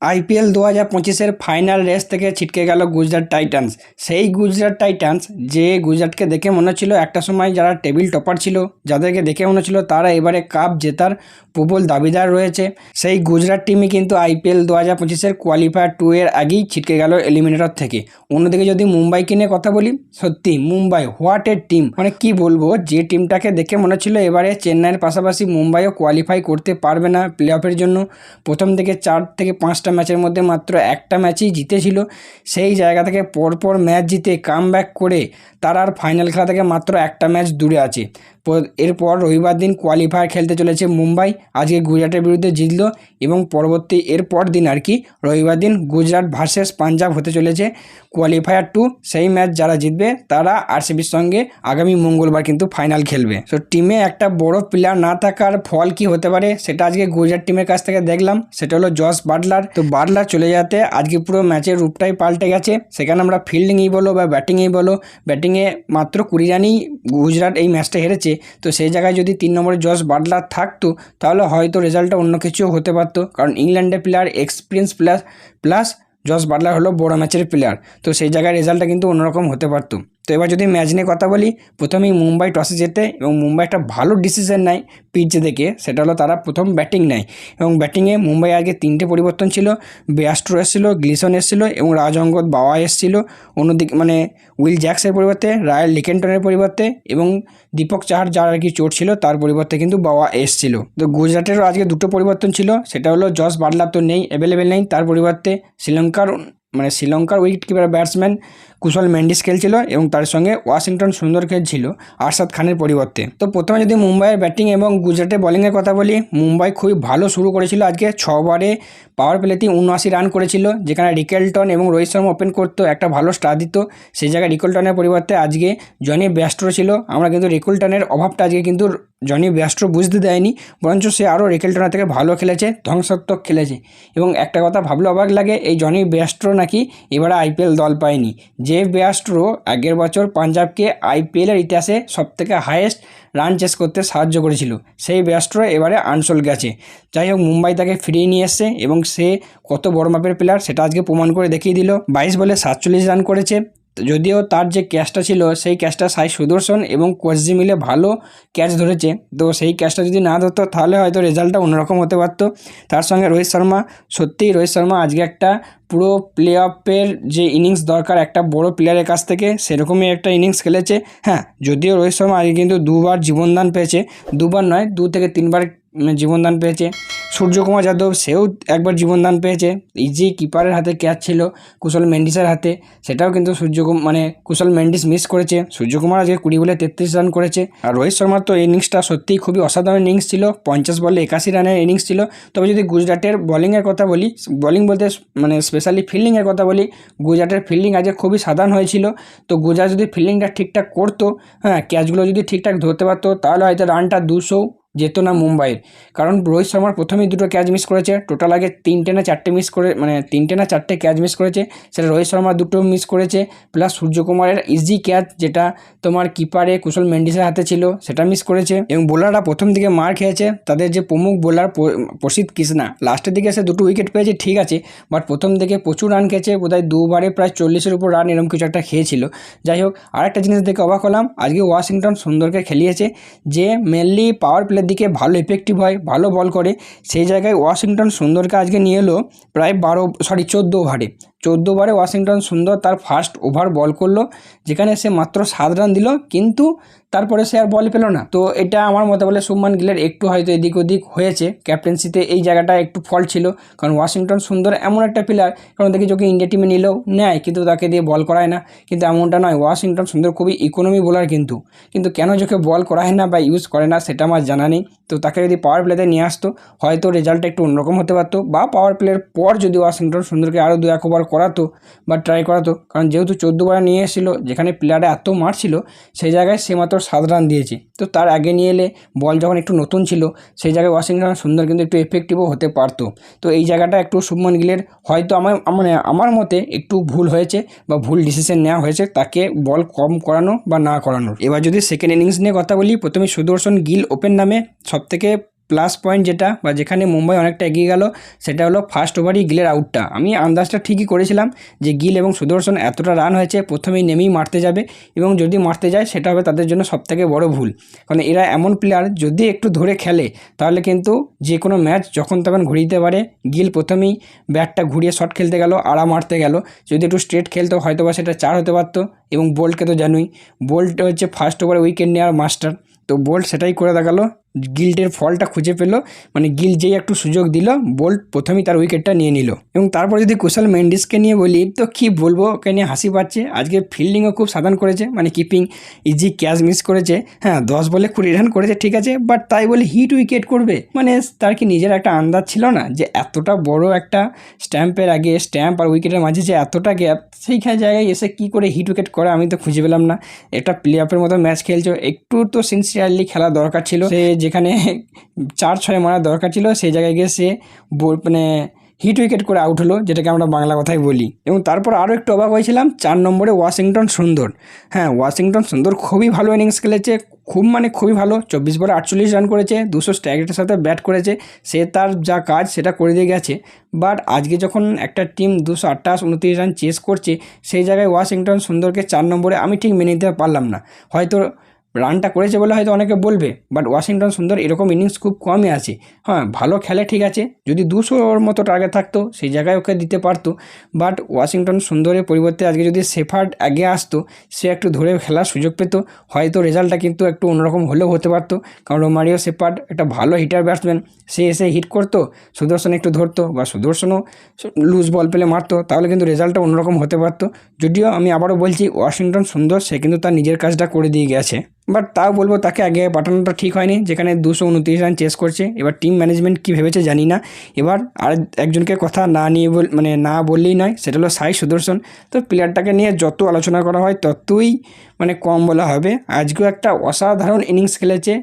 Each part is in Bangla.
আইপিএল 2025-এর ফাইনাল রেস থেকে ছিটকে গেল গুজরাট টাইটান্স। সেই গুজরাট টাইটান্স যে গুজরাটকে দেখে মনে হচ্ছিল একটা সময় যারা টেবিল টপার ছিল, যাদেরকে দেখে মনে হচ্ছিল তারা এবারে কাপ জেতার প্রবল দাবিদার রয়েছে, সেই গুজরাট টিমই কিন্তু আইপিএল 2025-এর কোয়ালিফায়ার 2 এর আগেই ছিটকে গেল এলিমিনেটর থেকে। অন্যদিকে যদি মুম্বাইকে নিয়ে কথা বলি, সত্যি মুম্বাই হোয়াট এ টিম, মানে কি বলবো, যে টিমটাকে দেখে মনে হচ্ছিল এবারে চেন্নাইয়ের পাশাপাশি মুম্বাইও কোয়ালিফাই করতে পারবে না প্লে অফের জন্য। প্রথম থেকে 4 থেকে 5টা ম্যাচের মধ্যে মাত্র একটা ম্যাচই জিতেছিল, সেই জায়গা থেকে পরপর ম্যাচ জিতে কামব্যাক করে তারা আর ফাইনাল খেলা থেকে মাত্র একটা ম্যাচ দূরে আছে। এরপর রবিবার দিন কোয়ালিফায়ার খেলতে চলেছে মুম্বাই, আজকে গুজরাটের বিরুদ্ধে জিতলো এবং পরবর্তী এরপর দিন আর কি রবিবার দিন গুজরাট ভার্সেস পাঞ্জাব হতে চলেছে কোয়ালিফায়ার 2। সেই ম্যাচ যারা জিতবে তারা আরসিবির সঙ্গে আগামী মঙ্গলবার কিন্তু ফাইনাল খেলবে। তো টিমে একটা বড় প্লেয়ার না থাকার ফল কি হতে পারে সেটা আজকে গুজরাট টিমের কাছ থেকে দেখলাম, সেটা হলো জস বাটলার। তো বাটলার চলে যাতে আজকে পুরো ম্যাচের রূপটাই পাল্টে গেছে। সেখানে আমরা ফিল্ডিংয়েই বলো বা ব্যাটিংয়েই বলো, ব্যাটিংয়ে মাত্র 20 রানেই গুজরাট এই ম্যাচটা হেরেছে। তো সেই জায়গায় যদি 3 নম্বরে জস বাটলার থাকতো তাহলে হয়তো রেজাল্টটা অন্য কিছু হতে পারতো, কারণ ইংল্যান্ডের player experience plus Jos Buttler হলো বড় ম্যাচের প্লেয়ার, তো সেই জায়গায় রেজাল্টটা কিন্তু অন্যরকম হতে পারতো। তো এবার যদি ম্যাচ নিয়ে কথা বলি, প্রথমেই মুম্বাই টসে জেতে এবং মুম্বাই একটা ভালো ডিসিশন নেয় পিচ দেখে, সেটা হলো তারা প্রথম ব্যাটিং নেয় এবং ব্যাটিংয়ে মুম্বাই আগে 3টে পরিবর্তন ছিল। বেয়াস্ট্রো এসেছিলো, গ্লিসন এসেছিলো এবং রাজঅঙ্গদ বাওয়া এসেছিলো। অন্যদিকে মানে উইল জ্যাক্সের পরিবর্তে রায়াল লিকেন্টনের পরিবর্তে এবং দীপক চাহার যার আর কি চোট ছিল তার পরিবর্তে কিন্তু বাওয়া এসেছিলো। তো গুজরাটেরও আজকে 2টো পরিবর্তন ছিল, সেটা হলো জস বাটলার তো নেই, অ্যাভেলেবেল নেই, তার পরিবর্তে শ্রীলঙ্কার উইকেট কিপার ব্যাটসম্যান কুশল মেন্ডিস খেলছিল এবং তার সঙ্গে ওয়াশিংটন সুন্দর খেলছিল আরশাদ খানের পরিবর্তে। তো প্রথমে যদি মুম্বাইয়ের ব্যাটিং এবং গুজরাটের বোলিংয়ের কথা বলি, মুম্বাই খুবই ভালো শুরু করেছিল। আজকে 6 ওভারে পাওয়ার প্লেতে 79 রান করেছিল, যেখানে রিকেলটন এবং রোহিত শর্মা ওপেন করতো, একটা ভালো স্টার দিত। সেই জায়গায় রিকেলটনের পরিবর্তে আজকে জনি বেয়াস্ট্রো ছিল। আমরা কিন্তু রিকেলটনের অভাবটা আজকে কিন্তু জনি বেয়াস্ট্রো বুঝতে দেয়নি, বরঞ্চ সে আরও রিকেলটনের থেকে ভালো খেলেছে, ধ্বংসাত্মক খেলেছে। এবং একটা কথা ভাবলে অবাক লাগে, এই জনি বেয়াস্ট্রো নাকি এবারে আইপিএল দল পায়নি। যে বেয়াস্ট্রো আগের বছর পাঞ্জাবকে আইপিএলের ইতিহাসে সবথেকে হাইয়েস্ট রান চেস করতে সাহায্য করেছিল, সেই বেয়াস্ট্রো এবারে আনসোল গেছে। যাই হোক, মুম্বাই তাকে ফিরিয়ে নিয়ে এসছে এবং সে কত বড় মাপের প্লেয়ার সেটা আজকে প্রমাণ করে দেখিয়ে দিল। 22 বলে 47 রান করেছে। যদিও তার যে ক্যাচটা ছিল সেই ক্যাচটা সাই সুদর্শন এবং কোচজি মিলে ভালো ক্যাচ ধরেছে, তো সেই ক্যাচটা যদি না ধরতো তাহলে হয়তো রেজাল্টটা অন্যরকম হতে পারতো। তার সঙ্গে রোহিত শর্মা, সত্যিই রোহিত শর্মা আজকে একটা পুরো প্লে অফের যে ইনিংস দরকার একটা বড় প্লেয়ারের কাছ থেকে, সেরকমই একটা ইনিংস খেলেছে। হ্যাঁ, যদিও রোহিত শর্মা আজকে কিন্তু 2বার জীবনদান পেয়েছে, 2বার নয় 2 থেকে 3বার জীবনদান পেয়েছে। সূর্যকুমার যাদব সেও একবার জীবনদান পেয়েছে, ইজি কিপারের হাতে ক্যাচ ছিল কুশল মেন্ডিসের হাতে, সেটাও কিন্তু কুশল মেন্ডিস মিস করেছে। সূর্যকুমার আজকে 20 বলে 33 রান করেছে। আর রোহিত শর্মার তো ইনিংসটা সত্যিই খুবই অসাধারণ ইনিংস ছিল, 50 বলে 81 রানের ইনিংস ছিল। তবে যদি গুজরাটের বোলিংয়ের কথা বলি, বোলিং বলতে স্পেশালি ফিল্ডিংয়ের কথা বলি, গুজরাটের ফিল্ডিং আজকে খুবই সাধারণ হয়েছিল। তো গুজরাট যদি ফিল্ডিংটা ঠিকঠাক করতো, হ্যাঁ, ক্যাচগুলো যদি ঠিকঠাক ধরতে পারতো, তাহলে হয়তো রানটা 200 যেত না মুম্বাইয়ের। কারণ রোহিত শর্মার প্রথমেই 2টো ক্যাচ মিস করেছে, টোটাল আগে 3টে না 4টে মিস করে 3টে না 4টে ক্যাচ মিস করেছে, সেটা রোহিত শর্মা 2টো মিস করেছে, প্লাস সূর্যকুমারের ইজি ক্যাচ যেটা তোমার কিপারে কুশল মেন্ডিসের হাতে ছিল সেটা মিস করেছে। এবং বোলাররা প্রথম দিকে মার খেয়েছে, তাদের যে প্রমুখ বোলার প্রসিদ্ধ কৃষ্ণা লাস্টের দিকে এসে 2টো উইকেট পেয়েছে, ঠিক আছে, বাট প্রথম দিকে প্রচুর রান খেয়েছে, বোধহয় 2 ওভারে প্রায় 40-এর উপর রান এরকম কিছু একটা খেয়েছিল। যাই হোক, আরেকটা জিনিস দেখে অবাক হলাম, আজকে ওয়াশিংটন সুন্দরকে খেলিয়েছে, যে মেনলি পাওয়ার প্লের দিকে ভালো এফেক্টিভ হয়, ভালো বল করে। সেই জায়গায় ওয়াশিংটন সুন্দরকে আজকে নিয়ে এলো প্রায় 14 ওভারে। 14 ওভারে ওয়াশিংটন সুন্দর তার ফার্স্ট ওভার বল করলো, যেখানে সে মাত্র 7 রান দিল, কিন্তু তারপরে সে আর বল পেল না। তো এটা আমার মতে বলে শুভমান গিলের একটু হয়তো এদিক ওদিক হয়েছে, ক্যাপ্টেন্সিতে এই জায়গাটা একটু ফল্ট ছিল। কারণ ওয়াশিংটন সুন্দর এমন একটা প্লেয়ার, কারণ দেখি যখন ইন্ডিয়া টিমে নিলেও নেয় কিন্তু তাকে দিয়ে বল করায় না, কিন্তু এমনটা নয়, ওয়াশিংটন সুন্দর খুবই ইকোনমি বোলার, কিন্তু কেন যখন বল করায় না বা ইউজ করে না সেটা আমার জানা নেই। তো তাকে যদি পাওয়ার প্লেতে নিয়ে আসতো হয়তো রেজাল্টটা একটু অন্যরকম হতে পারতো, বা পাওয়ার প্লের পর যদি ওয়াশিংটন সুন্দরকে আরও 2-1 ওভার করাতো বা ট্রাই করাতো, কারণ যেহেতু 14 ওভারে নিয়ে এসেছিলো, যেখানে প্লেয়ারে এত মারছিল সেই জায়গায় সে মাত্র 7 রান দিয়েছে। তো তার আগে নিয়ে এলে বল যখন একটু নতুন ছিল, সেই জায়গায় ওয়াশিংটন সুন্দর কিন্তু একটু এফেক্টিভও হতে পারতো। তো এই জায়গাটা একটু শুভমান গিলের হয়তো আমার মতে একটু ভুল হয়েছে বা ভুল ডিসিশন নেওয়া হয়েছে, তাকে বল কম করানো বা না করানোর। এবার যদি সেকেন্ড ইনিংস নিয়ে কথা বলি, প্রথমে সুদর্শন গিল ওপেন নামে সবথেকে প্লাস পয়েন্ট যেটা বা যেখানে মুম্বাই অনেকটা এগিয়ে গেল সেটা হলো ফার্স্ট ওভারই গিলের আউটটা। আমি আন্দাজটা ঠিকই করেছিলাম যে গিল এবং সুদর্শন এতটা রান হয়েছে প্রথমেই নেমেই মারতে যাবে, এবং যদি মারতে যায় সেটা হবে তাদের জন্য সবথেকে বড় ভুল। কারণ এরা এমন প্লেয়ার যদি একটু ধরে খেলে তাহলে কিন্তু যে কোনো ম্যাচ যখন তখন ঘুরিয়ে দিতে পারে। গিল প্রথমেই ব্যাটটা ঘুরিয়ে শট খেলতে গেল, আড়া মারতে গেল, যদি একটু স্ট্রেট খেলতো হয়তো বা সেটা 4 হতে পারতো। এবং বোল্টকে তো জানোই, বোল্ট হচ্ছে ফার্স্ট ওভারে উইকেট নেওয়ার মাস্টার, তো বোল্ট সেটাই করে দেখালো। গিল্টের ফলটা খুঁজে পেলো, মানে গিল যেই একটু সুযোগ দিল বোল্ট প্রথমেই তার উইকেটটা নিয়ে নিল। এবং তারপর যদি কুশল মেন্ডিসকে নিয়ে বলি তো কি বলবো, ওকে নিয়ে হাসি পাচ্ছে। আজকে ফিল্ডিংও খুব সাধারণ করেছে, মানে কিপিং ইজি, ক্যাচ মিস করেছে। হ্যাঁ 10 বলে 20 রান করেছে ঠিক আছে, বাট তাই বলে হিট উইকেট করবে, মানে তার কি নিজের একটা আন্দাজ ছিল না যে এতটা বড় একটা স্ট্যাম্পের আগে, স্ট্যাম্প আর উইকেটের মাঝে যে এতটা গ্যাপ, সেইখানে জায়গায় এসে কি করে হিট উইকেট করে আমি তো খুঁজে পেলাম না। একটা প্লে অফের মতো ম্যাচ খেলছো, একটু তো সিনসিয়ারলি খেলা দরকার ছিল। সে যেখানে 4-6 মারা দরকার ছিল সেই জায়গায় গিয়ে সে মানে হিট উইকেট করে আউট হলো, যেটাকে আমরা বাংলা কথায় বলি। এবং তারপর আরও একটু অবাক হয়েছিলাম 4 নম্বরে ওয়াশিংটন সুন্দর। হ্যাঁ ওয়াশিংটন সুন্দর খুবই ভালো ইনিংস খেলেছে, খুবই ভালো। 24 বলে 48 রান করেছে, 200 স্ট্রাইক রেটের সাথে ব্যাট করেছে, সে তার যা কাজ সেটা করে দিয়ে গেছে। বাট আজকে যখন একটা টিম 228-29 রান চেস করছে সেই জায়গায় ওয়াশিংটন সুন্দরকে 4 নম্বরে আমি ঠিক মেনে নিতে পারলাম না। হয়তো রানটা করেছে বলে হয়তো অনেকে বলবে, বাট ওয়াশিংটন সুন্দর এরকম ইনিংস খুব কমই আছে। হ্যাঁ ভালো খেলে ঠিক আছে, যদি 200-ওর মতো টার্গেট থাকতো সেই জায়গায় ওকে দিতে পারতো। বাট ওয়াশিংটন সুন্দরের পরিবর্তে আজকে যদি শেফার্ড আগে আসতো, সে একটু ধরে খেলার সুযোগ পেত, হয়তো রেজাল্টটা কিন্তু একটু অন্যরকম হলেও হতে পারতো। কারণ রোমারিও শেফার্ড একটা ভালো হিটার ব্যাটসম্যান, সে এসে হিট করতো, সুদর্শন একটু ধরতো বা সুদর্শনও লুজ বল পেলে মারতো, তাহলে কিন্তু রেজাল্টটা অন্যরকম হতে পারতো। যদিও আমি আবারও বলছি ওয়াশিংটন সুন্দর সে কিন্তু তার নিজের কাজটা করে দিয়ে গেছে, বাট তাও বলবো তাকে আগে পাঠানোটা ঠিক হয়নি, যেখানে 229 রান চেস করছে। এবার টিম ম্যানেজমেন্ট কী ভেবেছে জানি না। এবার আর একজনকে কথা না নিয়ে মানে না বললেই নয়, সেটা হলো সাই সুদর্শন। তো প্লেয়ারটাকে নিয়ে যত আলোচনা করা হয় ততই মানে কম বলা হবে। আজকেও একটা অসাধারণ ইনিংস খেলেছে,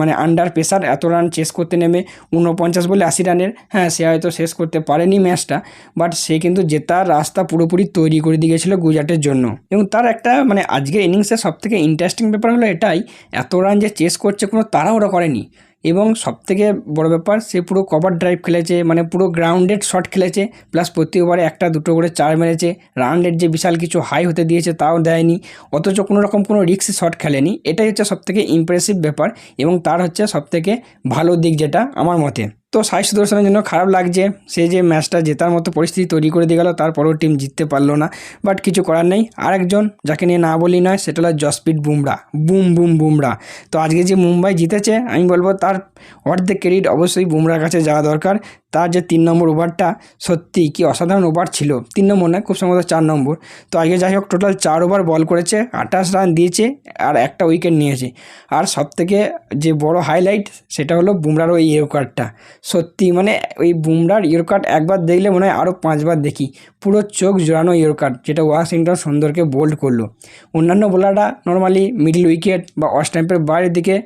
মানে আন্ডার প্রেসার এত রান চেস করতে নেমে 49 বলে 80 রানের। হ্যাঁ সে হয়তো শেষ করতে পারেনি ম্যাচটা, বাট সে কিন্তু জেতার রাস্তা পুরোপুরি তৈরি করে দিয়ে গেছিলো গুজরাটের জন্য। এবং তার একটা মানে আজকের ইনিংসের সবথেকে ইন্টারেস্টিং ব্যাপার হলো এটাই, এত রান যে চেস করছে কোনো তাড়াহুড়ো করেনি। এবং সবথেকে বড় ব্যাপার সে পুরো কভার ড্রাইভ খেলেছে, মানে পুরো গ্রাউন্ডেড শট খেলেছে, প্লাস প্রতি ওভারে 1-2 করে 4 মেরেছে। রান রেট যে বিশাল কিছু হাই হতে দিয়েছে তাও দেয়নি, অথচ কোনো রকম কোনো রিস্ক শট খেলেনি। এটাই হচ্ছে সবথেকে ইমপ্রেসিভ ব্যাপার এবং তার হচ্ছে সবথেকে ভালো দিক যেটা আমার মতে। তো সাই সুদর্শনের জন্য খারাপ লাগছে, সে যে ম্যাচটা জেতার মতো পরিস্থিতি তৈরি করে দিয়ে গেল, তারপরেও টিম জিততে পারলো না। বাট কিছু করার নেই। আরেকজন যাকে নিয়ে না বলি নয় সেটা হলো জসপ্রীত বুমরা, বুমরা। তো আজকে যে মুম্বাই জিতেছে আমি বলবো তার অর্ধেক ক্রেডিট অবশ্যই বুমরার কাছে যাওয়া দরকার। তার যে 3 নম্বর ওভারটা সত্যি কি অসাধারণ ওভার ছিল, 3 নম্বর না খুব সম্ভবত 4 নম্বর। তো আজকে যাই হোক টোটাল 4 ওভার বল করেছে, 28 রান দিয়েছে আর একটা উইকেট নিয়েছে। আর সবথেকে যে বড় হাইলাইট সেটা হলো বুমরার ওই ইয়র্কারটা। সত্যি মানে ওই বুমরার ইয়র্কার একবার দেখলে মনে হয় আরও 5 বার দেখি, পুরো চোখ জোড়ানো ইয়র্কার, যেটা ওয়াশিংটন সুন্দরকে বোল্ড করলো। অন্যান্য বোলাররা নর্মালি মিডল উইকেট বা অফ স্ট্যাম্পের বাইরের দিকে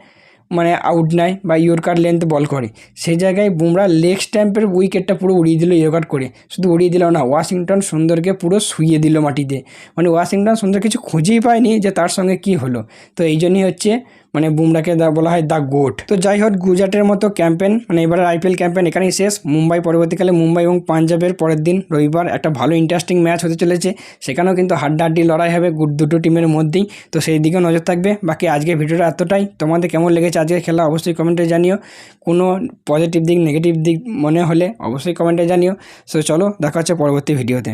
মানে আউট নেয় বা ইয়র্কার লেন্থ বল করে, সেই জায়গায় বুমরা লেগ স্ট্যাম্পের উইকেটটা পুরো উড়িয়ে দিল ইয়র্কার করে। শুধু উড়িয়ে দিল না, ওয়াশিংটন সুন্দরকে পুরো শুইয়ে দিল মাটিতে, মানে ওয়াশিংটন সুন্দর কিছু খুঁজেই পায়নি যে তার সঙ্গে কি হলো। তো এই জন্যই হচ্ছে মানে বুমরাকে বলা হয় দ্য গোট। তো যাই হোক গুজরাটের মতো ক্যাম্পেন মানে এবারে আইপিএল ক্যাম্পেন এখানেই শেষ। পরবর্তীকালে মুম্বাই এবং পাঞ্জাবের পরের দিন রবিবার একটা ভালো ইন্টারেস্টিং ম্যাচ হতে চলেছে, সেখানেও কিন্তু হাড্ডাহাড্ডি লড়াই হবে দুটো টিমের মধ্যেই, তো সেই দিকেও নজর থাকবে। বাকি আজকের ভিডিওটা এতটাই, তোমাদের কেমন লেগেছে আজকের খেলা অবশ্যই কমেন্টে জানিও, কোনো পজিটিভ দিক নেগেটিভ দিক মনে হলে অবশ্যই কমেন্টে জানিও। সো চলো দেখা হচ্ছে পরবর্তী ভিডিওতে।